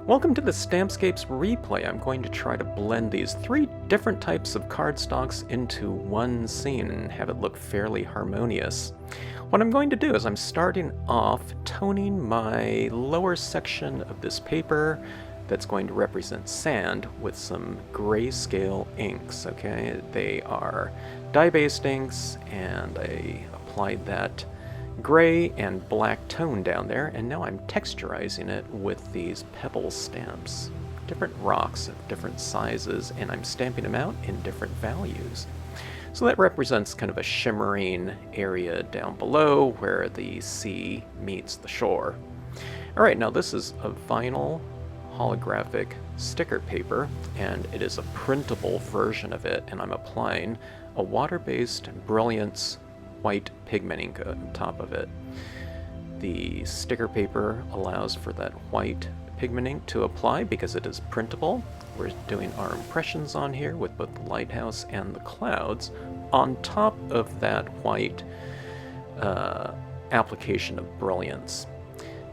Welcome to the Stampscapes replay. I'm going to try to blend these three different types of cardstocks into one scene and have it look fairly harmonious. What I'm going to do is I'm starting off toning my lower section of this paper that's going to represent sand with some grayscale inks, okay? They are dye-based inks, and I applied that gray and black tone down there, and now I'm texturizing it with these pebble stamps. Different rocks of different sizes, and I'm stamping them out in different values. So that represents kind of a shimmering area down below where the sea meets the shore. Alright, now this is a vinyl holographic sticker paper, and it is a printable version of it, and I'm applying a water-based Brilliance white pigment ink on top of it. The sticker paper allows for that white pigment ink to apply because it is printable. We're doing our impressions on here with both the lighthouse and the clouds on top of that white application of Brilliance.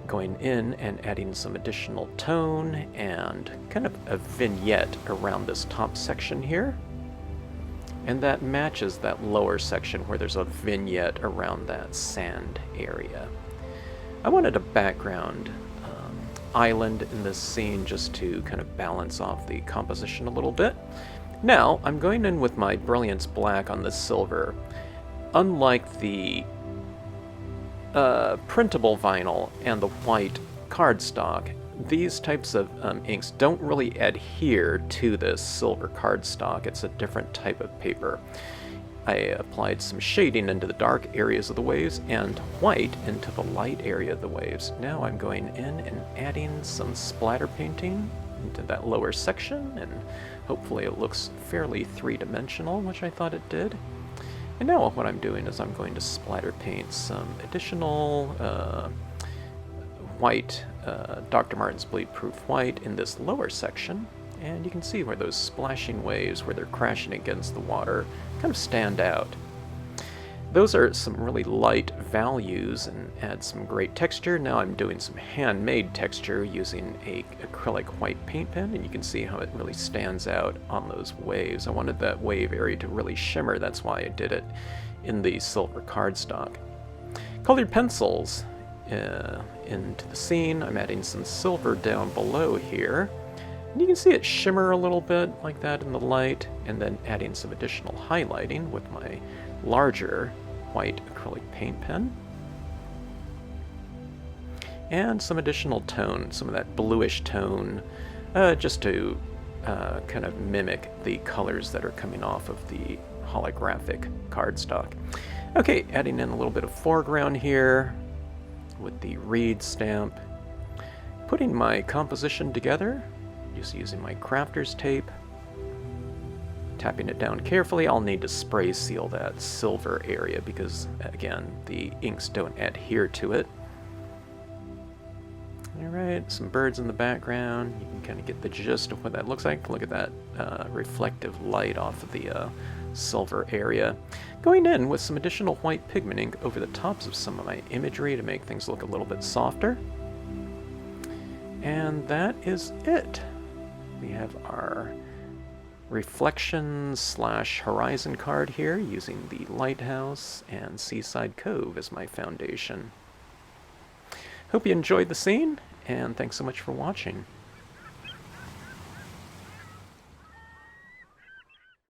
Going in and adding some additional tone and kind of a vignette around this top section here. And that matches that lower section where there's a vignette around that sand area. I wanted a background island in this scene just to kind of balance off the composition a little bit. Now, I'm going in with my Brilliance Black on the silver. Unlike the printable vinyl and the white cardstock, these types of inks don't really adhere to this silver cardstock. It's a different type of paper. I applied some shading into the dark areas of the waves and white into the light area of the waves. Now I'm going in and adding some splatter painting into that lower section, and hopefully it looks fairly three-dimensional, which I thought it did. And now what I'm doing is I'm going to splatter paint some additional white, Dr. Martin's Bleed Proof White in this lower section, and you can see where those splashing waves, where they're crashing against the water, kind of stand out. Those are some really light values and add some great texture. Now I'm doing some handmade texture using a acrylic white paint pen, and you can see how it really stands out on those waves. I wanted that wave area to really shimmer, that's why I did it in the silver cardstock. Colored pencils into the scene. I'm adding some silver down below here. And you can see it shimmer a little bit like that in the light, and then adding some additional highlighting with my larger white acrylic paint pen. And some additional tone, some of that bluish tone, just to kind of mimic the colors that are coming off of the holographic cardstock. Okay, adding in a little bit of foreground here with the reed stamp. Putting my composition together, just using my crafter's tape. Tapping it down carefully. I'll need to spray seal that silver area because, again, the inks don't adhere to it. Alright, some birds in the background. You can kind of get the gist of what that looks like. Look at that reflective light off of the silver area. Going in with some additional white pigment ink over the tops of some of my imagery to make things look a little bit softer. And that is it. We have our reflection/horizon card here using the Lighthouse and Seaside Cove as my foundation. Hope you enjoyed the scene, and thanks so much for watching.